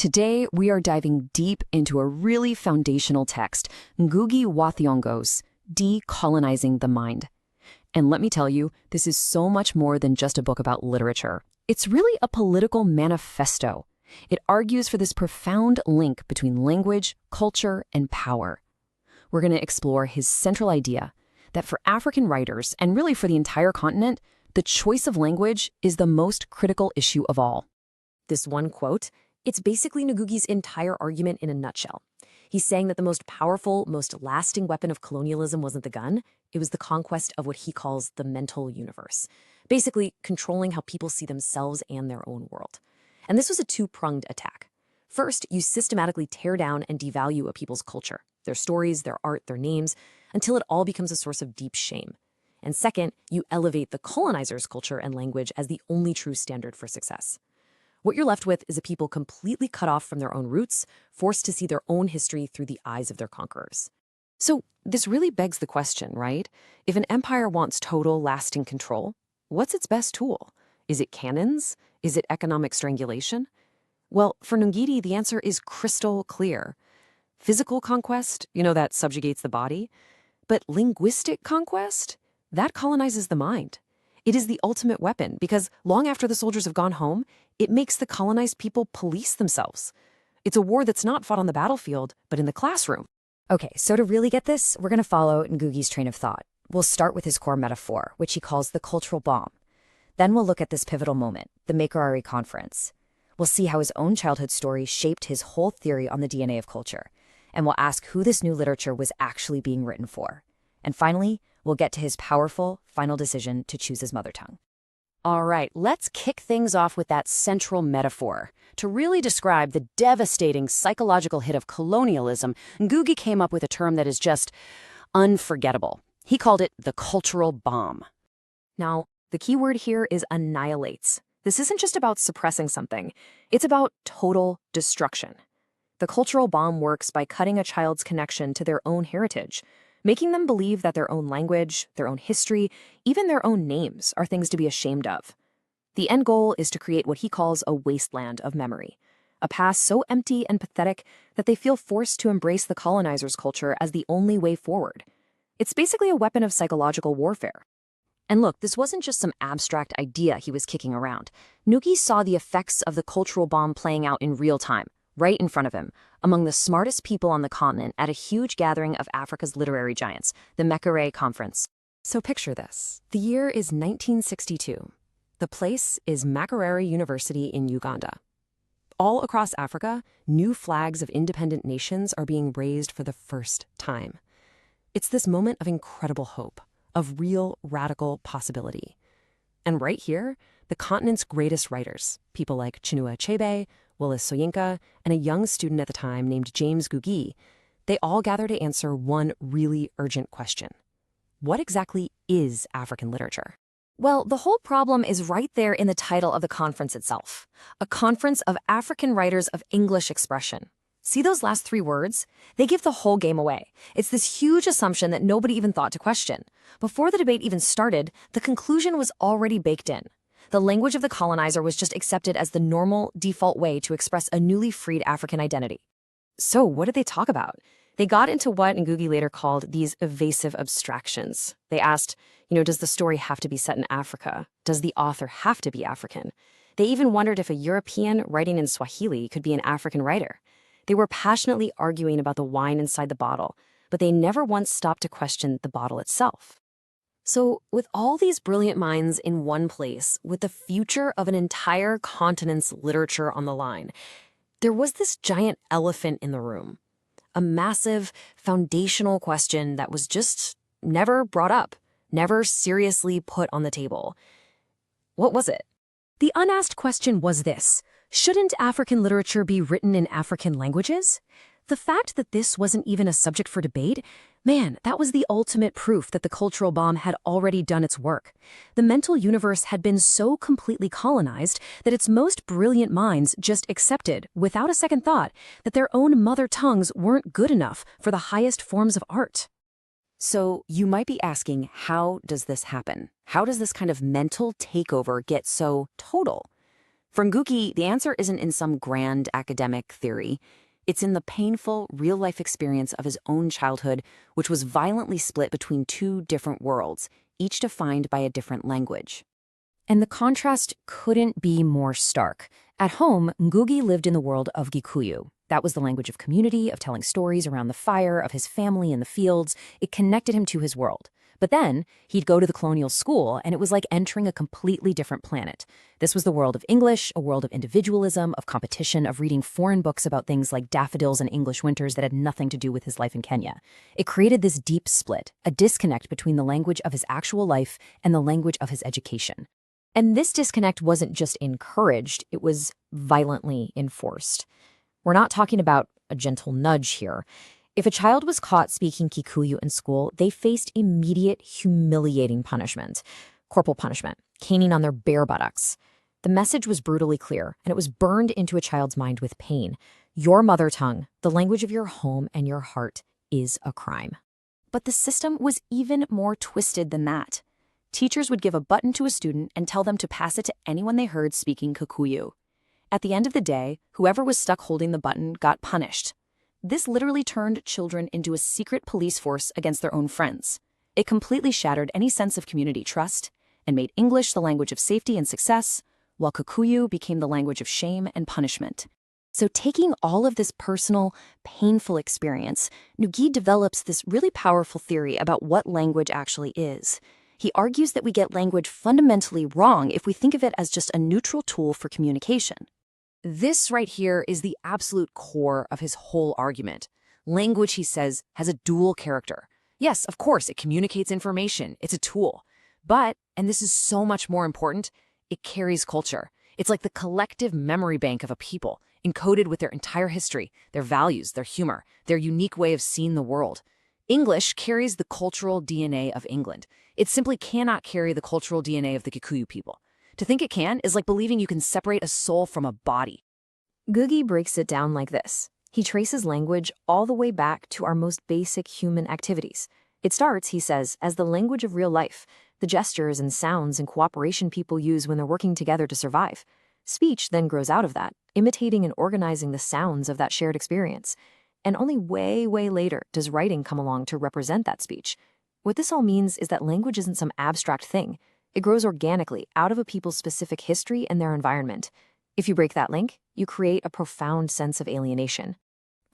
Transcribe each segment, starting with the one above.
Today, we are diving deep into a really foundational text, Ngugi wa Thiong's Decolonizing the Mind. And let me tell you, this is so much more than just a book about literature. It's really a political manifesto. It argues for this profound link between language, culture, and power. We're going to explore his central idea that for African writers, and really for the entire continent, the choice of language is the most critical issue of all. This one quote, it's basically Ngugi's entire argument in a nutshell. He's saying that the most powerful, most lasting weapon of colonialism wasn't the gun, it was the conquest of what he calls the mental universe. Basically, controlling how people see themselves and their own world. And this was a two-pronged attack. First, you systematically tear down and devalue a people's culture, their stories, their art, their names, until it all becomes a source of deep shame. And second, you elevate the colonizer's culture and language as the only true standard for success. What you're left with is a people completely cut off from their own roots, forced to see their own history through the eyes of their conquerors. So this really begs the question, right? If an empire wants total, lasting control, what's its best tool? Is it cannons? Is it economic strangulation? Well, for Ngugi, the answer is crystal clear. Physical conquest, that subjugates the body. But linguistic conquest? That colonizes the mind. It is the ultimate weapon because long after the soldiers have gone home, it makes the colonized people police themselves. It's a war that's not fought on the battlefield, but in the classroom. Okay, so to really get this, we're going to follow Ngugi's train of thought. We'll start with his core metaphor, which he calls the cultural bomb. Then we'll look at this pivotal moment, the Makerere Conference. We'll see how his own childhood story shaped his whole theory on the DNA of culture. And we'll ask who this new literature was actually being written for. And finally, we'll get to his powerful, final decision to choose his mother tongue. All right, let's kick things off with that central metaphor. To really describe the devastating psychological hit of colonialism, Ngugi came up with a term that is just unforgettable. He called it the cultural bomb. Now, the key word here is annihilates. This isn't just about suppressing something. It's about total destruction. The cultural bomb works by cutting a child's connection to their own heritage, making them believe that their own language, their own history, even their own names are things to be ashamed of. The end goal is to create what he calls a wasteland of memory, a past so empty and pathetic that they feel forced to embrace the colonizer's culture as the only way forward. It's basically a weapon of psychological warfare. And look, this wasn't just some abstract idea he was kicking around. Ngugi saw the effects of the cultural bomb playing out in real time, right in front of him, among the smartest people on the continent at a huge gathering of Africa's literary giants, the Makerere Conference. So picture this. The year is 1962. The place is Makerere University in Uganda. All across Africa, new flags of independent nations are being raised for the first time. It's this moment of incredible hope, of real radical possibility. And right here, the continent's greatest writers, people like Chinua Achebe, Willis Soyinka, and a young student at the time named James Ngugi, they all gather to answer one really urgent question. What exactly is African literature? Well, the whole problem is right there in the title of the conference itself, a conference of African writers of English expression. See those last three words? They give the whole game away. It's this huge assumption that nobody even thought to question. Before the debate even started, the conclusion was already baked in. The language of the colonizer was just accepted as the normal, default way to express a newly freed African identity. So what did they talk about? They got into what Ngugi later called these evasive abstractions. They asked, does the story have to be set in Africa? Does the author have to be African? They even wondered if a European writing in Swahili could be an African writer. They were passionately arguing about the wine inside the bottle, but they never once stopped to question the bottle itself. So, with all these brilliant minds in one place, with the future of an entire continent's literature on the line, there was this giant elephant in the room. A massive, foundational question that was just never brought up, never seriously put on the table. What was it? The unasked question was this: shouldn't African literature be written in African languages? The fact that this wasn't even a subject for debate, man, that was the ultimate proof that the cultural bomb had already done its work. The mental universe had been so completely colonized that its most brilliant minds just accepted, without a second thought, that their own mother tongues weren't good enough for the highest forms of art. So you might be asking, how does this happen? How does this kind of mental takeover get so total? For Ngugi, the answer isn't in some grand academic theory. It's in the painful, real-life experience of his own childhood, which was violently split between two different worlds, each defined by a different language. And the contrast couldn't be more stark. At home, Ngugi lived in the world of Gikuyu. That was the language of community, of telling stories around the fire, of his family in the fields. It connected him to his world. But then, he'd go to the colonial school, and it was like entering a completely different planet. This was the world of English, a world of individualism, of competition, of reading foreign books about things like daffodils and English winters that had nothing to do with his life in Kenya. It created this deep split, a disconnect between the language of his actual life and the language of his education. And this disconnect wasn't just encouraged, it was violently enforced. We're not talking about a gentle nudge here. If a child was caught speaking Kikuyu in school, they faced immediate, humiliating punishment. Corporal punishment, caning on their bare buttocks. The message was brutally clear, and it was burned into a child's mind with pain. Your mother tongue, the language of your home and your heart, is a crime. But the system was even more twisted than that. Teachers would give a button to a student and tell them to pass it to anyone they heard speaking Kikuyu. At the end of the day, whoever was stuck holding the button got punished. This literally turned children into a secret police force against their own friends. It completely shattered any sense of community trust and made English the language of safety and success, while Kikuyu became the language of shame and punishment. So taking all of this personal, painful experience, Ngugi develops this really powerful theory about what language actually is. He argues that we get language fundamentally wrong if we think of it as just a neutral tool for communication. This right here is the absolute core of his whole argument. Language, he says, has a dual character. Yes, of course, it communicates information. It's a tool. But, and this is so much more important, it carries culture. It's like the collective memory bank of a people, encoded with their entire history, their values, their humor, their unique way of seeing the world. English carries the cultural DNA of England. It simply cannot carry the cultural DNA of the Kikuyu people. To think it can is like believing you can separate a soul from a body. Ngugi breaks it down like this. He traces language all the way back to our most basic human activities. It starts, he says, as the language of real life, the gestures and sounds and cooperation people use when they're working together to survive. Speech then grows out of that, imitating and organizing the sounds of that shared experience. And only way, way later does writing come along to represent that speech. What this all means is that language isn't some abstract thing. It grows organically out of a people's specific history and their environment. If you break that link, you create a profound sense of alienation.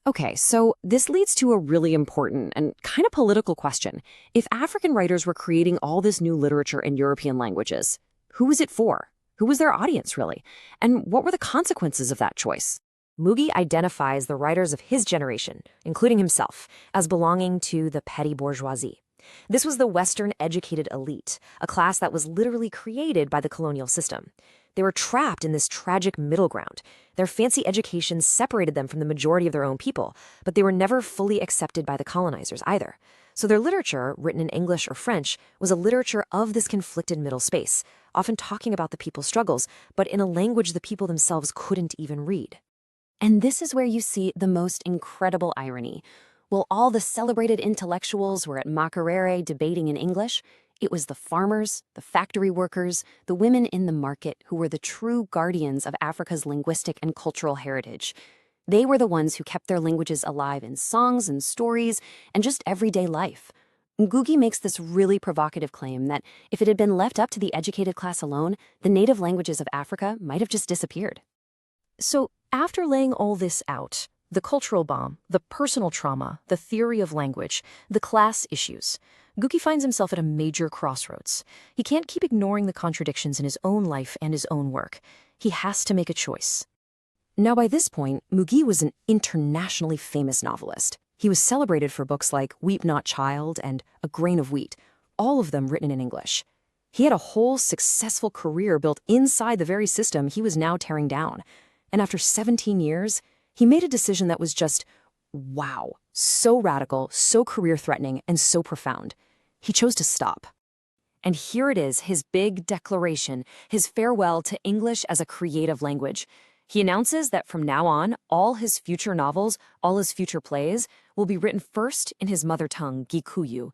Okay, so this leads to a really important and kind of political question. If African writers were creating all this new literature in European languages, who was it for? Who was their audience, really? And what were the consequences of that choice? Ngugi identifies the writers of his generation, including himself, as belonging to the petty bourgeoisie. This was the Western educated elite, a class that was literally created by the colonial system. They were trapped in this tragic middle ground. Their fancy education separated them from the majority of their own people, but they were never fully accepted by the colonizers either. So their literature, written in English or French, was a literature of this conflicted middle space, often talking about the people's struggles, but in a language the people themselves couldn't even read. And this is where you see the most incredible irony. While all the celebrated intellectuals were at Makerere debating in English, it was the farmers, the factory workers, the women in the market who were the true guardians of Africa's linguistic and cultural heritage. They were the ones who kept their languages alive in songs and stories and just everyday life. Ngugi makes this really provocative claim that if it had been left up to the educated class alone, the native languages of Africa might have just disappeared. So after laying all this out, the cultural bomb, the personal trauma, the theory of language, the class issues, Ngugi finds himself at a major crossroads. He can't keep ignoring the contradictions in his own life and his own work. He has to make a choice. Now, by this point, Ngugi was an internationally famous novelist. He was celebrated for books like Weep Not Child and A Grain of Wheat, all of them written in English. He had a whole successful career built inside the very system he was now tearing down. And after 17 years, he made a decision that was just, wow, so radical, so career-threatening, and so profound. He chose to stop. And here it is, his big declaration, his farewell to English as a creative language. He announces that from now on, all his future novels, all his future plays, will be written first in his mother tongue, Gikuyu.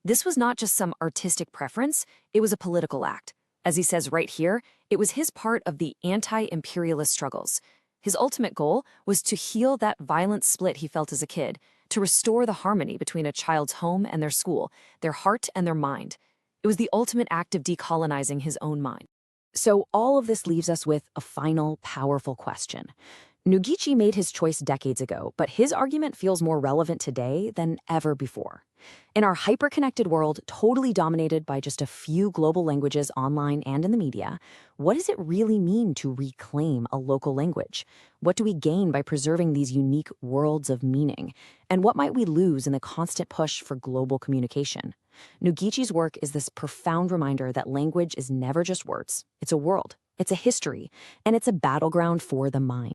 This was not just some artistic preference, it was a political act. As he says right here, it was his part of the anti-imperialist struggles. His ultimate goal was to heal that violent split he felt as a kid, to restore the harmony between a child's home and their school, their heart and their mind. It was the ultimate act of decolonizing his own mind. So all of this leaves us with a final, powerful question. Ngugi made his choice decades ago, but his argument feels more relevant today than ever before. In our hyper-connected world, totally dominated by just a few global languages online and in the media, what does it really mean to reclaim a local language? What do we gain by preserving these unique worlds of meaning? And what might we lose in the constant push for global communication? Ngugi's work is this profound reminder that language is never just words. It's a world, it's a history, and it's a battleground for the mind.